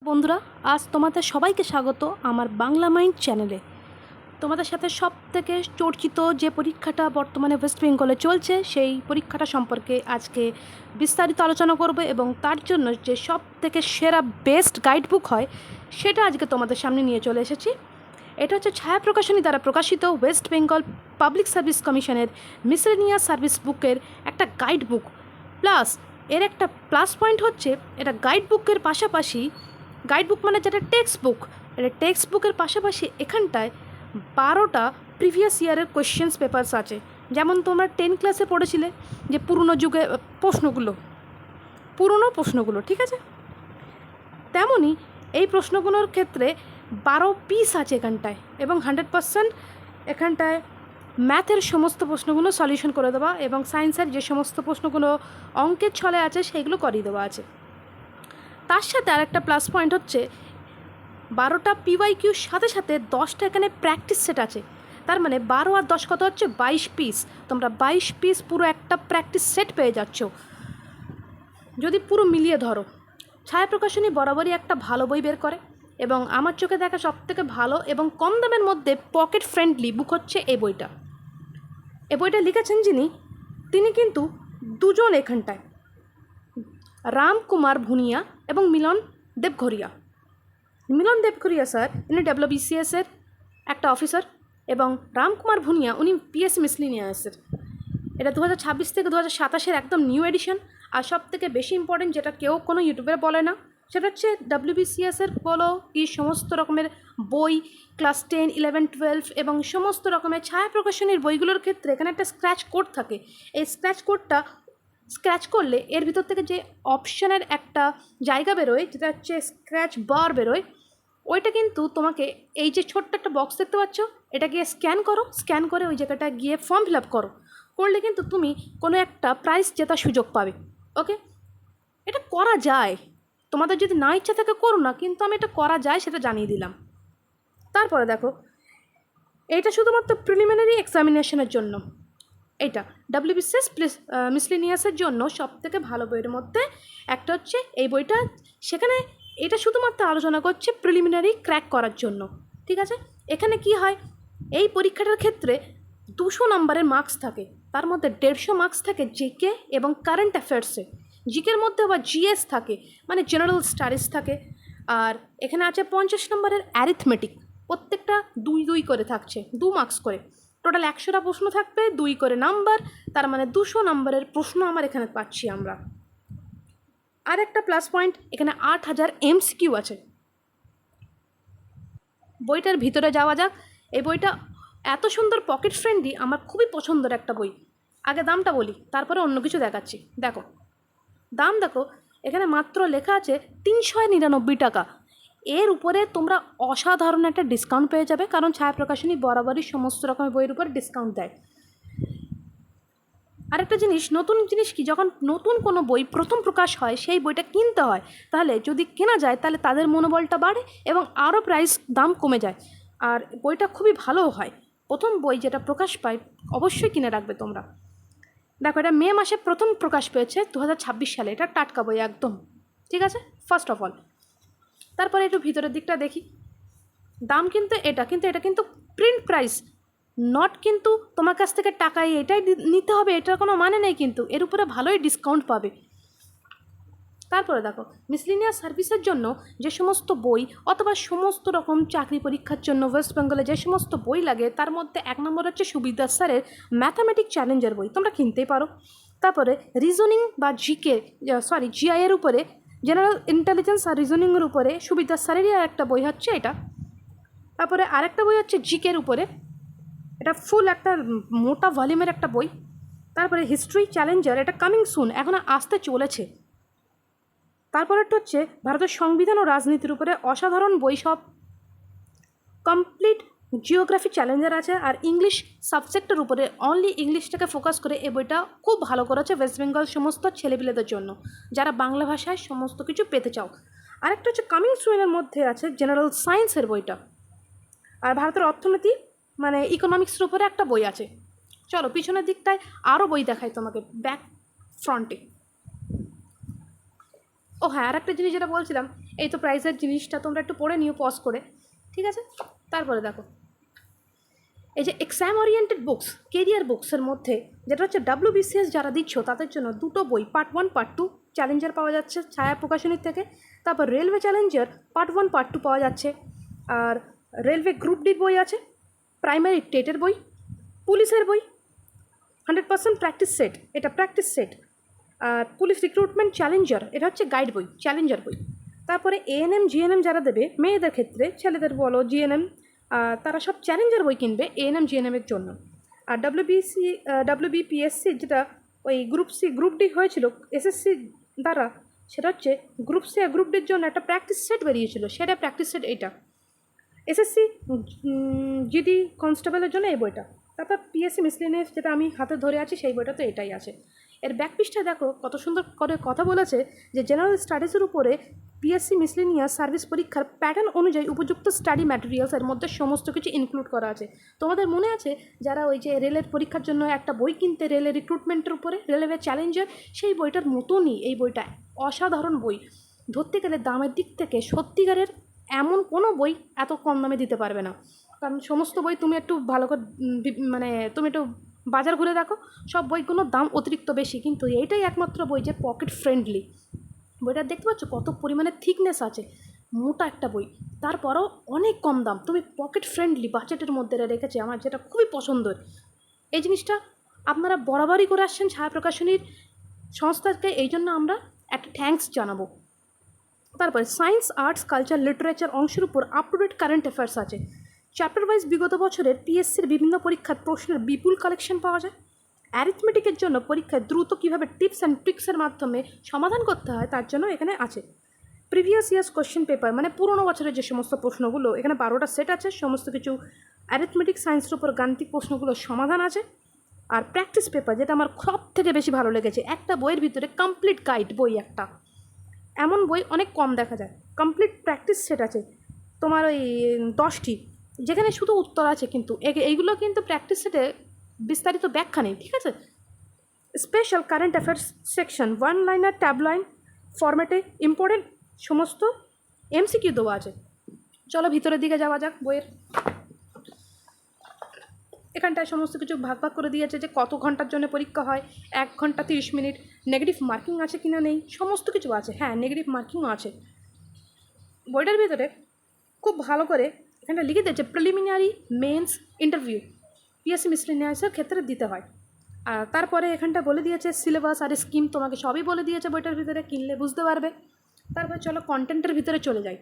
বন্ধুরা, আজ তোমাদের সবাইকে স্বাগত আমার বাংলা মাইন্ড চ্যানেলে। তোমাদের সাথে সবথেকে চর্চিত যে পরীক্ষাটা বর্তমানে ওয়েস্ট বেঙ্গলে চলছে সেই পরীক্ষাটা সম্পর্কে আজকে বিস্তারিত আলোচনা করব এবং তার জন্য যে সবথেকে সেরা বেস্ট গাইড বুক হয় সেটা আজকে তোমাদের সামনে নিয়ে চলে এসেছি। এটা হচ্ছে ছায়া প্রকাশনী দ্বারা প্রকাশিত ওয়েস্ট বেঙ্গল পাবলিক সার্ভিস কমিশনের মিসেলেনিয়াস সার্ভিস বুকের একটা গাইড বুক। প্লাস এর একটা প্লাস পয়েন্ট হচ্ছে এটা গাইড বুকের পাশাপাশি, গাইড বুক মানে যেটা টেক্সট বুক, এটা টেক্সট বুকের পাশাপাশি এখানটায় 12টা প্রিভিয়াস ইয়ারের কোয়েশ্চেন্স পেপারস আছে। যেমন তোমরা 10 ক্লাসে পড়েছিলে যে পুরনো যুগে পুরনো প্রশ্নগুলো, ঠিক আছে, তেমনই এই প্রশ্নগুলোর ক্ষেত্রে 12 পিস আছে এখানটায় এবং 100% এখানটায় ম্যাথের সমস্ত প্রশ্নগুলো সলিউশন করে দেওয়া এবং সায়েন্সের যে সমস্ত প্রশ্নগুলো অঙ্কের ছলে আছে সেইগুলো করিয়ে দেওয়া আছে। তার সাথে আরেকটা প্লাস পয়েন্ট হচ্ছে 12টা পিওয়াইকিউর সাথে সাথে 10টা এখানে প্র্যাকটিস সেট আছে। তার মানে 12 আর 10 কত হচ্ছে 22 পিস। তোমরা 22 পিস পুরো একটা প্র্যাকটিস সেট পেয়ে যাচ্ছ যদি পুরো মিলিয়ে ধরো। ছায়া প্রকাশনী বরাবরই একটা ভালো বই বের করে এবং আমার চোখে দেখা সবথেকে ভালো এবং কম দামের মধ্যে পকেট ফ্রেন্ডলি বুক হচ্ছে এই বইটা। এই বইটা লিখেছেন যিনি, তিনি কিন্তু দুজন এখানটায়, রামকুমার ভুনিয়া এবং মিলন দেবঘরিয়া। মিলন দেবঘরিয়া স্যার ইনি ডব্লিউবিসিএসের একটা অফিসার এবং রামকুমার ভুনিয়া উনি পিএসসি মিসেলেনিয়াসের। এটা 2026 থেকে 2027 একদম নিউ এডিশন। আর সব থেকে বেশি ইম্পর্টেন্ট যেটা কেউ কোনো ইউটিউবে বলে না সেটা হচ্ছে ডব্লিউবিসিএসের বলো কি সমস্ত রকমের বই, ক্লাস 10, 11, 12 এবং সমস্ত রকমের ছায়া প্রকাশনীর বইগুলোর ক্ষেত্রে এখানে একটা স্ক্র্যাচ কোড থাকে। এই স্ক্র্যাচ কোডটা স্ক্র্যাচ করলে এর ভিতর থেকে যে অপশানের একটা জায়গা বেরোয় যেটা হচ্ছে স্ক্র্যাচ বার বেরোয়, ওইটা কিন্তু তোমাকে এই যে ছোট্ট একটা বক্স দেখতে পাচ্ছ এটা গিয়ে স্ক্যান করো, স্ক্যান করে ওই জায়গাটা গিয়ে ফর্ম ফিল আপ করলে কিন্তু তুমি কোনো একটা প্রাইজ জেতার সুযোগ পাবে। ওকে, এটা করা যায়, তোমাদের যদি না ইচ্ছা থাকে করো না, কিন্তু আমি এটা করা যায় সেটা জানিয়ে দিলাম। তারপরে দেখো, এইটা শুধুমাত্র প্রিলিমিনারি এক্সামিনেশনের জন্য। এইটা ডব্লিউবিসিএস মিসেলেনিয়াসের জন্য সবথেকে ভালো বইয়ের মধ্যে একটা হচ্ছে এই বইটা। সেখানে এটা শুধুমাত্র আলোচনা করছে প্রিলিমিনারি ক্র্যাক করার জন্য, ঠিক আছে। এখানে কি হয়, এই পরীক্ষাটার ক্ষেত্রে 200 নম্বরের মার্কস থাকে, তার মধ্যে 150 মার্কস থাকে জিকে এবং কারেন্ট অ্যাফেয়ার্সে। জিকের মধ্যে আবার জিএস থাকে, মানে জেনারেল স্টাডিজ থাকে। আর এখানে আছে 50 নম্বরের অ্যারিথমেটিক, প্রত্যেকটা 2 করে থাকছে, 2 মার্কস করে। টোটাল 100টা প্রশ্ন থাকবে, 2 করে নাম্বার, তার মানে 200 নম্বরের প্রশ্ন আমার এখানে পাচ্ছি আমরা। আর একটা প্লাস পয়েন্ট, এখানে 8000 এমসিকিউ আছে। বইটার ভিতরে যাওয়া যাক। এই বইটা এত সুন্দর পকেট ফ্রেন্ডলি, আমার খুবই পছন্দের একটা বই। আগে দামটা বলি, তারপরে অন্য কিছু দেখাচ্ছি। দেখো দাম, দেখো এখানে মাত্র লেখা আছে 399 টাকা। এর উপরে তোমরা অসাধারণ একটা ডিসকাউন্ট পেয়ে যাবে, কারণ ছায়া প্রকাশনী বরাবরই সমস্ত রকমের বইয়ের উপরে ডিসকাউন্ট দেয়। আরেকটা জিনিস, নতুন জিনিস কি, যখন নতুন কোনো বই প্রথম প্রকাশ হয় সেই বইটা কিনতে হয়, তাহলে যদি কেনা যায় তাহলে তাদের মনোবলটা বাড়ে এবং আরও প্রাইস দাম কমে যায়। আর বইটা খুবই ভালোও হয়। প্রথম বই যেটা প্রকাশ পায় অবশ্যই কিনে রাখবে তোমরা। দেখো এটা মে মাসে প্রথম প্রকাশ পেয়েছে 2026 সালে, এটা টাটকা বই একদম, ঠিক আছে, ফার্স্ট অফ অল। তারপরে একটু ভিতরের দিকটা দেখি। দাম কিন্তু এটা কিন্তু প্রিন্ট প্রাইস, নট কিন্তু তোমার কাছ থেকে টাকায় এটাই নিতে হবে এটার কোনো মানে নেই, কিন্তু এর উপরে ভালোই ডিসকাউন্ট পাবে। তারপরে দেখো, মিসেলেনিয়াস সার্ভিসের জন্য যে সমস্ত বই অথবা সমস্ত রকম চাকরি পরীক্ষার জন্য ওয়েস্ট বেঙ্গলে যে সমস্ত বই লাগে তার মধ্যে 1 নম্বর হচ্ছে সুবিদাস স্যারের ম্যাথামেটিক চ্যালেঞ্জের বই, তোমরা কিনতেই পারো। তারপরে রিজনিং বা জিআইয়ের উপরে, জেনারেল ইন্টেলিজেন্স আর রিজনিংয়ের উপরে সুবিদাস স্যারেরই একটা বই হচ্ছে এটা। তারপরে আরেকটা বই হচ্ছে জিকের উপরে, এটা ফুল একটা মোটা ভলিউমের একটা বই। তারপরে হিস্ট্রি চ্যালেঞ্জার, এটা কামিং সুন, এখন আসতে চলেছে। তারপর একটা হচ্ছে ভারতের সংবিধান ও রাজনীতির উপরে অসাধারণ বই সব। কমপ্লিট জিওগ্রাফি চ্যালেঞ্জার আছে। আর ইংলিশ সাবজেক্টের উপরে অনলি ইংলিশটাকে ফোকাস করে এই বইটা খুব ভালো করেছে ওয়েস্ট বেঙ্গল সমস্ত ছেলেপিলেদের জন্য, যারা বাংলা ভাষায় সমস্ত কিছু পেতে চাও। আরেকটা হচ্ছে কামিং সুনের মধ্যে আছে জেনারেল সায়েন্সের বইটা। আর ভারতের অর্থনীতি মানে ইকোনমিক্সের উপরে একটা বই আছে। চলো পিছনের দিকটায় আরও বই দেখাই তোমাকে, ব্যাক ফ্রন্টে। ও হ্যাঁ, আর একটা জিনিস যেটা বলছিলাম, এই তো প্রাইসের জিনিসটা তোমরা একটু পড়ে নিও পজ করে, ঠিক আছে। তারপরে দেখো এই যে এক্সাম ওরিয়েন্টেড বুকস, কেরিয়ার বুকসের মধ্যে যেটা হচ্ছে WBCS যারা দিচ্ছ তাদের জন্য দুটো বই, পার্ট 1 পার্ট 2 চ্যালেঞ্জার পাওয়া যাচ্ছে ছায়া প্রকাশনীর থেকে। তারপর রেলওয়ে চ্যালেঞ্জার পার্ট 1 পার্ট 2 পাওয়া যাচ্ছে। আর রেলওয়ে গ্রুপ ডির বই আছে, প্রাইমারি টেটের বই, পুলিশের বই 100% প্র্যাকটিস সেট, এটা প্র্যাকটিস সেট। আর পুলিশ রিক্রুটমেন্ট চ্যালেঞ্জার, এটা হচ্ছে গাইড বই, চ্যালেঞ্জার বই। তারপরে ANM GNM যারা দেবে মেয়েদের ক্ষেত্রে, ছেলেদের বলো GNM, তারা সব চ্যালেঞ্জার বই কিনবে ANM GNM এর জন্য। আর WBPSC যেটা ওই গ্রুপ সি গ্রুপ ডি হয়েছিল SSC দ্বারা, সেটা হচ্ছে গ্রুপ সি আর গ্রুপ ডির জন্য একটা প্র্যাকটিস সেট বেরিয়েছিল, সেটা প্র্যাকটিস সেট এইটা। SSC GD কনস্টেবলের জন্য এই বইটা। তারপর PSC মিসলিনিয়াস যেটা আমি হাতে ধরে আছি সেই বইটা তো এটাই আছে। এর ব্যাক পৃষ্ঠা দেখো কত সুন্দর করে কথা বলেছে যে জেনারেল স্টাডিজের উপরে PSC মিসলিনিয়াস সার্ভিস পরীক্ষার প্যাটার্ন অনুযায়ী উপযুক্ত স্টাডি ম্যাটেরিয়ালস এর মধ্যে সমস্ত কিছু ইনক্লুড করা আছে। তোমাদের মনে আছে যারা ওই যে রেলের পরীক্ষার জন্য একটা বই কিনতে রেলের রিক্রুটমেন্টের উপরে, রেলওয়ে চ্যালেঞ্জার, সেই বইটার মতনই এই বইটা, অসাধারণ বই। ধরতে গেলে দামের দিক থেকে সত্যিকারের এমন কোনো বই এত কম দামে দিতে পারবে না, কারণ সমস্ত বই তুমি একটু ভালো করে মানে তুমি একটু বাজার ঘুরে দেখো, সব বইগুলোর দাম অতিরিক্ত বেশি, কিন্তু এইটাই একমাত্র বই যে পকেট ফ্রেন্ডলি। বইটা দেখতে পাচ্ছ কত পরিমাণে থিকনেস আছে, মোটা একটা বই, তারপরও অনেক কম দাম, তুমি পকেট ফ্রেন্ডলি বাজেটের মধ্যে রেখেছে, আমার যেটা খুবই পছন্দের। এই জিনিসটা আপনারা বরাবরই করে আসছেন ছায়া প্রকাশনীর সংস্থাকে, এই জন্য আমরা একটা থ্যাঙ্কস জানাবো। তারপরে সায়েন্স, আর্টস, কালচার, লিটারেচার অংশের উপর up to date current affairs আছে। চ্যাপ্টার ওয়াইজ বিগত বছরের PSCর বিভিন্ন পরীক্ষার প্রশ্নের বিপুল কালেকশন পাওয়া যায়। অ্যারিথমেটিকের জন্য পরীক্ষায় দ্রুত কীভাবে টিপস অ্যান্ড ট্রিক্সের মাধ্যমে সমাধান করতে হয় তার জন্য এখানে আছে। প্রিভিয়াস ইয়ার্স কোশ্চেন পেপার, মানে পুরোনো বছরের যে সমস্ত প্রশ্নগুলো, এখানে 12টা সেট আছে, সমস্ত কিছু অ্যারিথমেটিক সায়েন্সের উপর গাণিতিক প্রশ্নগুলোর সমাধান আছে। আর প্র্যাকটিস পেপার, যেটা আমার সব থেকে বেশি ভালো লেগেছে, একটা বইয়ের ভিতরে কমপ্লিট গাইড বই একটা, এমন বই অনেক কম দেখা যায়। কমপ্লিট প্র্যাকটিস সেট আছে তোমার ওই 10টি, যেখানে শুধু উত্তর আছে, কিন্তু এইগুলো কিন্তু প্র্যাকটিস সেটে বিস্তারিত ব্যাখ্যা নেই, ঠিক আছে। Special current affairs section, 1 liner tab line ফরম্যাটে ইম্পর্টেন্ট সমস্ত MCQ দেওয়া আছে। চলো ভিতরের দিকে যাওয়া যাক বইয়ের। এখানটায় সমস্ত কিছু ভাগ ভাগ করে দিয়েছে যে কত ঘন্টার জন্য পরীক্ষা হয়, 1 ঘন্টা 30 মিনিট, নেগেটিভ মার্কিং আছে কিনা নেই, সমস্ত কিছু আছে। হ্যাঁ, নেগেটিভ মার্কিংও আছে। বইটার ভিতরে খুব ভালো করে এখানটা লিখে দিয়েছে প্রিলিমিনারি, মেন্স, ইন্টারভিউ PSC মিসলিনিয়াসের ক্ষেত্রে দিতে হয়। আর তারপরে এখানটা বলে দিয়েছে সিলেবাস আর স্কিম, তোমাকে সবই বলে দিয়েছে বইটার ভিতরে, কিনলে বুঝতে পারবে। তারপরে চলো কন্টেন্টের ভিতরে চলে যাই।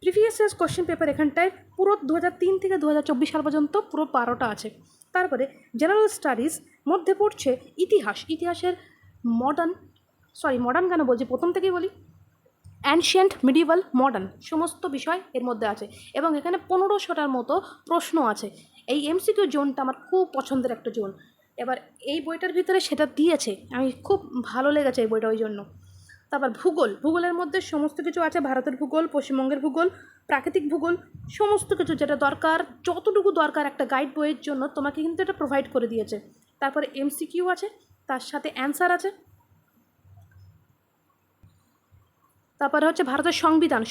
প্রিভিয়াস ইয়ার্স কোশ্চেন পেপার এখানটায় পুরো 2003 থেকে 2024 সাল পর্যন্ত পুরো 12টা আছে। তারপরে জেনারেল স্টাডিজ মধ্যে পড়ছে ইতিহাস, ইতিহাসের মডার্ন কেন বলছি, প্রথম থেকেই বলি, অ্যানশিয়েন্ট, মিডিভাল, মডার্ন সমস্ত বিষয় এর মধ্যে আছে, এবং এখানে 1500টার মতো প্রশ্ন আছে। এই MCQ জোনটা আমার খুব পছন্দের একটা জোন। এবার এই বইটার ভিতরে সেটা দিয়েছে, আমি খুব ভালো লেগেছে এই বইটা ওই জন্য। তারপর ভূগোলের মধ্যে সমস্ত কিছু আছে, ভারতের ভূগোল, পশ্চিমবঙ্গের ভূগোল, প্রাকৃতিক ভূগোল, সমস্ত কিছু যেটা দরকার, যতটুকু দরকার একটা গাইড বইয়ের জন্য তোমাকে কিন্তু এটা প্রোভাইড করে দিয়েছে। তারপরে MCQ আছে, তার সাথে অ্যান্সার আছে। তারপরে হচ্ছে ভারতের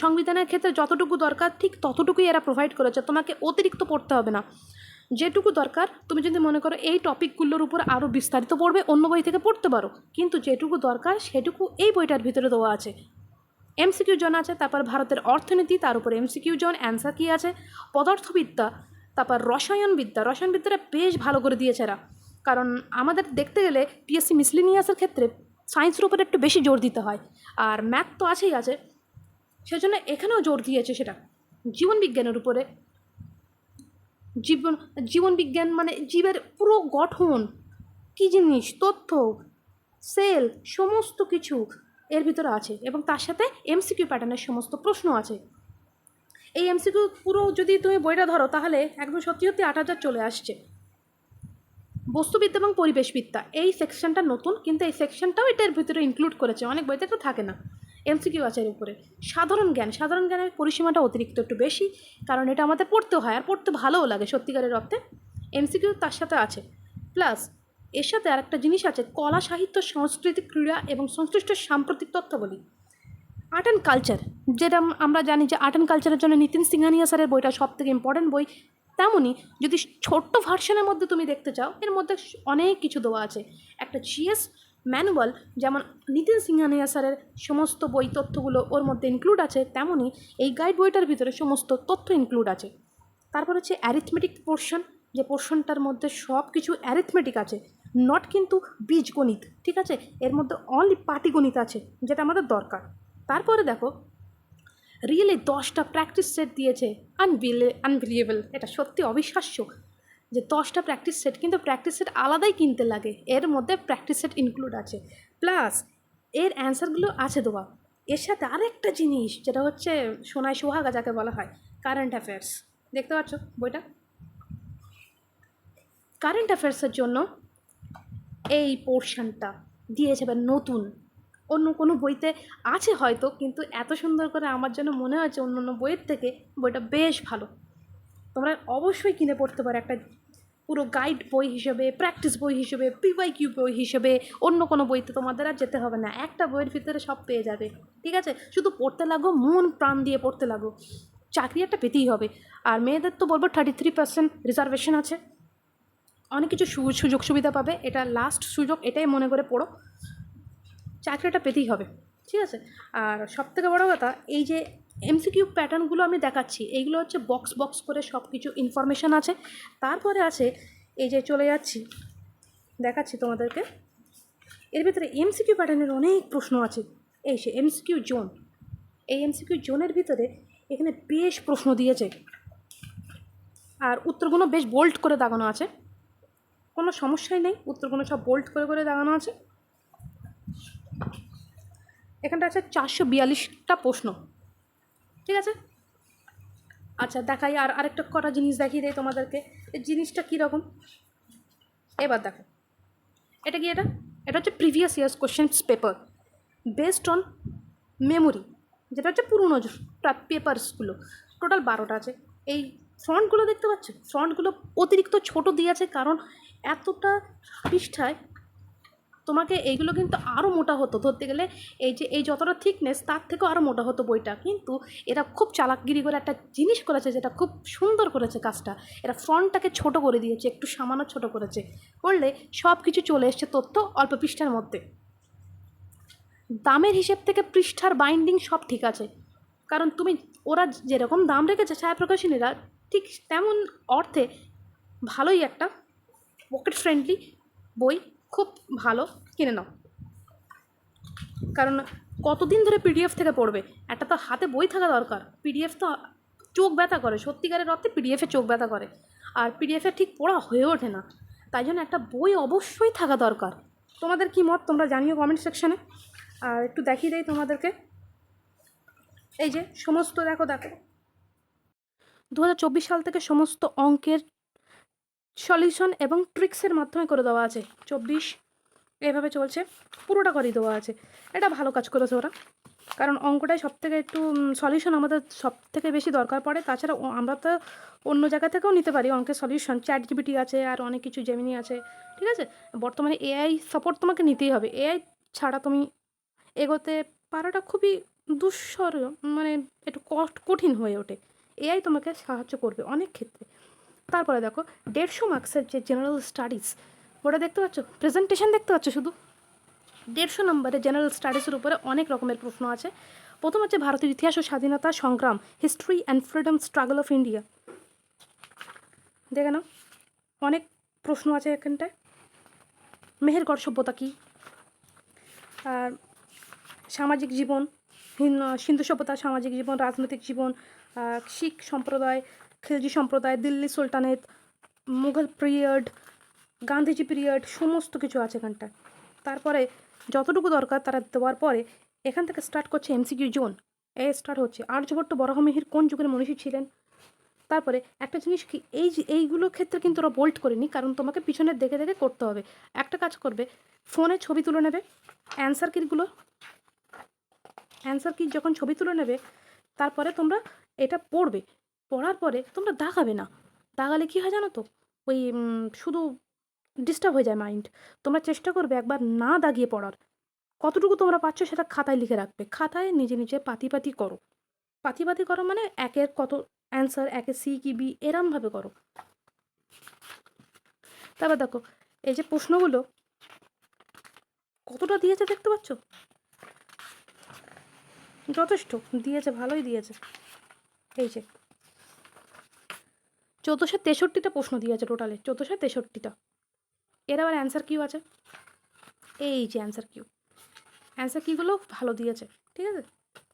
সংবিধানের ক্ষেত্রে যতটুকু দরকার ঠিক ততটুকুই এরা প্রোভাইড করেছে, তোমাকে অতিরিক্ত পড়তে হবে না। যেটুকু দরকার, তুমি যদি মনে করো এই টপিকগুলোর উপর আরও বিস্তারিত পড়বে, অন্য বই থেকে পড়তে পারো, কিন্তু যেটুকু দরকার সেটুকু এই বইটার ভিতরে দেওয়া আছে। MCQ জোন আছে, তারপর ভারতের অর্থনীতি, তার উপর MCQ জোন, অ্যান্সার কী আছে, পদার্থবিদ্যা, তারপর রসায়নবিদ্যাটা বেশ ভালো করে দিয়েছে এরা, কারণ আমাদের দেখতে গেলে PSC মিসলিনিয়াসের ক্ষেত্রে সায়েন্সের উপরে একটু বেশি জোর দিতে হয়, আর ম্যাথ তো আছেই আছে, সেজন্য এখানেও জোর দিয়েছে সেটা। জীবনবিজ্ঞানের উপরে, জীবনবিজ্ঞান মানে জীবের পুরো গঠন, কী জিনিস, তথ্য, সেল, সমস্ত কিছু এর ভিতরে আছে, এবং তার সাথে MCQ প্যাটার্নের সমস্ত প্রশ্ন আছে। এই MCQ পুরো যদি তুমি বইটা ধরো তাহলে একদম সত্যি 8000 চলে আসছে। বস্তুবিদ্যা এবং পরিবেশবিদ্যা এই সেকশনটা নতুন, কিন্তু এই সেকশনটাও এটার ভিতরে ইনক্লুড করেছে, অনেক বইতে তো থাকে না। MCQ আছে এর উপরে। সাধারণ জ্ঞানের পরিসীমাটা অতিরিক্ত একটু বেশি, কারণ এটা আমাদের পড়তে হয়, আর পড়তে ভালোও লাগে সত্যিকারের অর্থে। MCQ তার সাথে আছে, প্লাস এর সাথে আরেকটা জিনিস আছে, কলা, সাহিত্য, সংস্কৃতি, ক্রীড়া এবং সংশ্লিষ্ট সাম্প্রতিক তথ্যাবলী। আর্ট অ্যান্ড কালচার, যেটা আমরা জানি যে আর্ট অ্যান্ড কালচারের জন্য নিতিন সিংহানিয়া স্যারের বইটা সব থেকে ইম্পর্ট্যান্ট বই, তেমনই যদি ছোট্ট ভার্সনের মধ্যে তুমি দেখতে চাও, এর মধ্যে অনেক কিছু দেওয়া আছে। একটা জিএস ম্যানুয়াল, যেমন নিতিন সিংহানিয়া স্যারের সমস্ত বই তথ্যগুলো ওর মধ্যে ইনক্লুড আছে, তেমনই এই গাইড বইটার ভিতরে সমস্ত তথ্য ইনক্লুড আছে। তারপর হচ্ছে অ্যারিথমেটিক পোর্শন, যে পোর্শনটার মধ্যে সব কিছু অ্যারিথমেটিক আছে, নট কিন্তু বীজগণিত, ঠিক আছে, এর মধ্যে অনলি পাটিগণিত আছে, যেটা আমাদের দরকার। তারপরে দেখো রিয়েলি 10টা প্র্যাকটিস সেট দিয়েছে, আনবিলিয়েবল, এটা সত্যি অবিশ্বাস্য যে 10টা প্র্যাকটিস সেট, কিন্তু প্র্যাকটিস সেট আলাদাই কিনতে লাগে, এর মধ্যে প্র্যাকটিস সেট ইনক্লুড আছে, প্লাস এর অ্যান্সারগুলো আছে দেওয়া। এর সাথে আরেকটা জিনিস, যেটা হচ্ছে সোনায় সোহাগা যাকে বলা হয়, কারেন্ট অ্যাফেয়ার্স। দেখতে পাচ্ছ বইটা? কারেন্ট অ্যাফেয়ার্সের জন্য এই পোর্শনটা দিয়েছে এবার নতুন, অন্য কোনো বইতে আছে হয়তো, কিন্তু এত সুন্দর করে আমার জন্য মনে হয়েছে অন্য অন্য বইয়ের থেকে বইটা বেশ ভালো। তোমরা অবশ্যই কিনে পড়তে পারো, একটা পুরো গাইড বই হিসেবে, প্র্যাকটিস বই হিসেবে, পিওয়াইকিউ বই হিসেবে। অন্য কোনো বইতে তোমাদের আর যেতে হবে না, একটা বইয়ের ভিতরে সব পেয়ে যাবে, ঠিক আছে? শুধু পড়তে লাগো, মন প্রাণ দিয়ে পড়তে লাগো, চাকরি একটা পেতেই হবে। আর মেয়েদের তো বলবো 33% রিজার্ভেশন আছে, অনেক কিছু সুযোগ সুবিধা পাবে, এটা লাস্ট সুযোগ, এটাই মনে করে পড়ো, চাকরিটা পেতেই হবে, ঠিক আছে? আর সবথেকে বড়ো কথা, এই যে এমসিকিউ প্যাটার্নগুলো আমি দেখাচ্ছি, এইগুলো হচ্ছে বক্স বক্স করে সব কিছু ইনফরমেশান আছে। তারপরে আছে এই যে চলে যাচ্ছি, দেখাচ্ছি তোমাদেরকে, এর ভিতরে এমসিকিউ প্যাটার্নের অনেক প্রশ্ন আছে। এই সে এমসিকিউ জোন, এই এমসিকিউ জোনের ভিতরে এখানে বেশ প্রশ্ন দিয়েছে, আর উত্তরগুলো বেশ বোল্ড করে দাগানো আছে, কোনো সমস্যাই নেই, উত্তরগুলো সব বোল্ড করে করে দাগানো আছে। এখানটা আছে 442টা প্রশ্ন, ঠিক আছে? আচ্ছা দেখাই, আর আরেকটা কটা জিনিস দেখিয়ে দেয় তোমাদেরকে, এই জিনিসটা কীরকম। এবার দেখো, এটা কি, এটা এটা হচ্ছে previous years questions paper based on memory, যেটা হচ্ছে পুরনো পেপারসগুলো, টোটাল 12টা আছে। এই ফন্টগুলো দেখতে পাচ্ছ, ফন্টগুলো অতিরিক্ত ছোট দিয়েছে, কারণ এতটা পৃষ্ঠায় তোমাকে এইগুলো কিন্তু আরও মোটা হতো ধরতে গেলে, এই যতটা থিকনেস তার থেকেও আরও মোটা হতো বইটা, কিন্তু এরা খুব চালাকগিরি করে একটা জিনিস করেছে, যেটা খুব সুন্দর করেছে কাজটা, এরা ফ্রন্টটাকে ছোট করে দিয়েছে, একটু সামান্য ছোট করেছে, করলে সব কিছু চলে এসছে তথ্য অল্প পৃষ্ঠার মধ্যে। দামের হিসেব থেকে পৃষ্ঠার বাইন্ডিং সব ঠিক আছে, কারণ তুমি, ওরা যেরকম দাম রেখেছে ছায়া প্রকাশনীরা, ঠিক তেমন অর্থে ভালোই একটা পকেট ফ্রেন্ডলি বই, খুব ভালো, কিনে নাও। কারণ কতদিন ধরে পিডিএফ থেকে পড়বে, একটা তো হাতে বই থাকা দরকার, পিডিএফ তো চোখ ব্যথা করে, সত্যিকারের অর্থে পিডিএফে চোখ ব্যথা করে, আর পিডিএফে ঠিক পড়া হয়ে ওঠে না, তাই জন্য একটা বই অবশ্যই থাকা দরকার। তোমাদের কী মত তোমরা জানিও কমেন্ট সেকশানে। আর একটু দেখিয়ে দেয় তোমাদেরকে, এই যে সমস্ত দেখো 2024 সাল থেকে সমস্ত অঙ্কের সলিউশন এবং ট্রিক্সের মাধ্যমে করে দেওয়া আছে, 24 এভাবে চলছে, পুরোটা করেই দেওয়া আছে। এটা ভালো কাজ করেছে ওরা, কারণ অঙ্কটাই সবথেকে একটু সলিউশন আমাদের সবথেকে বেশি দরকার পড়ে, তাছাড়া আমরা তো অন্য জায়গা থেকেও নিতে পারি অঙ্কের সলিউশন, চ্যাট জিপিটি আছে আর অনেক কিছু, জেমিনি আছে, ঠিক আছে? বর্তমানে এআই সাপোর্ট তোমাকে নিতেই হবে, এআই ছাড়া তুমি এগোতে পারাটা খুবই দুঃসর, মানে একটু কঠিন হয়ে ওঠে, এআই তোমাকে সাহায্য করবে অনেক ক্ষেত্রে। তারপরে দেখো 150 মার্কসের যে জেনারেল স্টাডিজ, ওটা দেখতে পাচ্ছ, প্রেজেন্টেশন দেখতে পাচ্ছ, শুধু 150 নম্বরে জেনারেল স্টাডিজের উপরে অনেক রকমের প্রশ্ন আছে। প্রথম হচ্ছে ভারতের ইতিহাস ও স্বাধীনতা সংগ্রাম, history and freedom struggle of India, দেখে নাও, অনেক প্রশ্ন আছে এখানটায়। মেহেরগড় সভ্যতা কী, আর সামাজিক জীবন, সিন্ধু সভ্যতা, সামাজিক জীবন, রাজনৈতিক জীবন, শিখ সম্প্রদায়, খিলজি সম্প্রদায়, দিল্লি সুলতানেত, মুঘল পিরিয়ড, গান্ধীজি পিরিয়ড, সমস্ত কিছু আছে এখানটায়। তারপরে যতটুকু দরকার তারা দেওয়ার পরে এখান থেকে স্টার্ট করছে এমসিকিউ জোন, স্টার্ট হচ্ছে আর্যভট্ট বরাহমিহির কোন যুগের মনীষী ছিলেন। তারপরে একটা জিনিস কি, এইগুলোর ক্ষেত্রে কিন্তু ওরা বোল্ড করেনি, কারণ তোমাকে পিছনের দেখে দেখে করতে হবে। একটা কাজ করবে, ফোনে ছবি তুলে নেবে অ্যান্সার কি যখন ছবি তুলে নেবে, তারপরে তোমরা এটা পড়বে, পড়ার পরে তোমরা দাগাবে না, দাগালে কী হয় জানো তো, ওই শুধু ডিস্টার্ব হয়ে যায় মাইন্ড। তোমরা চেষ্টা করবে একবার না দাগিয়ে পড়ার, কতটুকু তোমরা পাচ্ছ সেটা খাতায় লিখে রাখবে, খাতায় নিজে নিজে পাতি পাতি করো। পাতি পাতি করো মানে একের কত অ্যান্সার, একে সি কি বি এরমভাবে করো। তারপর দেখো এই যে প্রশ্নগুলো কতটা দিয়েছে দেখতে পাচ্ছ, যথেষ্ট দিয়েছে, ভালোই দিয়েছে। এই যে 1463টা প্রশ্ন দিয়েছে টোটালে, 1463টা। এর আবার অ্যান্সার কিউ আছে, এই যে অ্যান্সার কিউ, অ্যান্সার কিগুলো ভালো দিয়েছে, ঠিক আছে।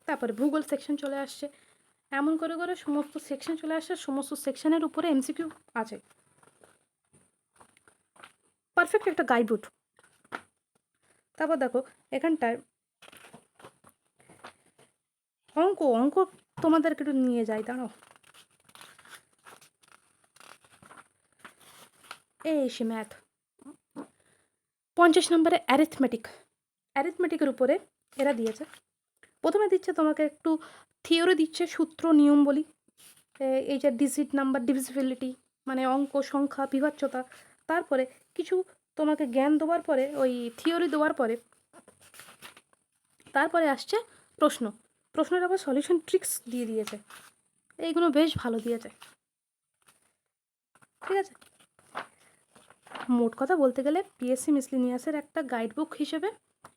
তারপরে ভূগোল সেকশন চলে আসছে, এমন করে করে সমস্ত সেকশন চলে আসছে, সমস্ত সেকশনের উপরে এমসিকিউ আছে। পারফেক্ট একটা গাইডবুক। তারপর দেখো এখানটায় অঙ্ক, অঙ্ক তোমাদেরকে একটু নিয়ে যাই, দাঁড়াও। এই সে ম্যাথ 50 নম্বরে অ্যারিথমেটিক, অ্যারিথমেটিকের উপরে এরা দিয়েছে। প্রথমে দিচ্ছে তোমাকে একটু থিওরি দিচ্ছে, সূত্র নিয়ম বলি, এই যে ডিজিট নাম্বার, ডিভিজিবিলিটি মানে অঙ্ক সংখ্যা বিভাজ্যতা। তারপরে কিছু তোমাকে জ্ঞান দেওয়ার পরে, ওই থিওরি দেওয়ার পরে তারপরে আসছে প্রশ্ন, প্রশ্নের আবার সলিউশন ট্রিক্স দিয়ে দিয়েছে। এইগুলো বেশ ভালো দিয়েছে, ঠিক আছে। মোট কথা বলতে গেলে পিএসসি মিসলিনিয়াসের একটা গাইডবুক হিসেবে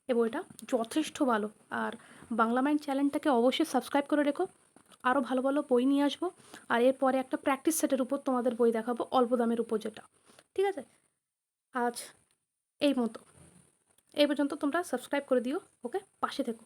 এই বইটা যথেষ্ট ভালো। আর বাংলা মাইন্ড চ্যানেলটাকে অবশ্যই সাবস্ক্রাইব করে রেখো, আরও ভালো ভালো বই নিয়ে আসবো। আর এরপরে একটা প্র্যাকটিস সেটের উপর তোমাদের বই দেখাবো, অল্প দামের উপর যেটা, ঠিক আছে। আজ এই মতো, এই পর্যন্ত তোমরা সাবস্ক্রাইব করে দিও, ওকে, পাশে থেকো।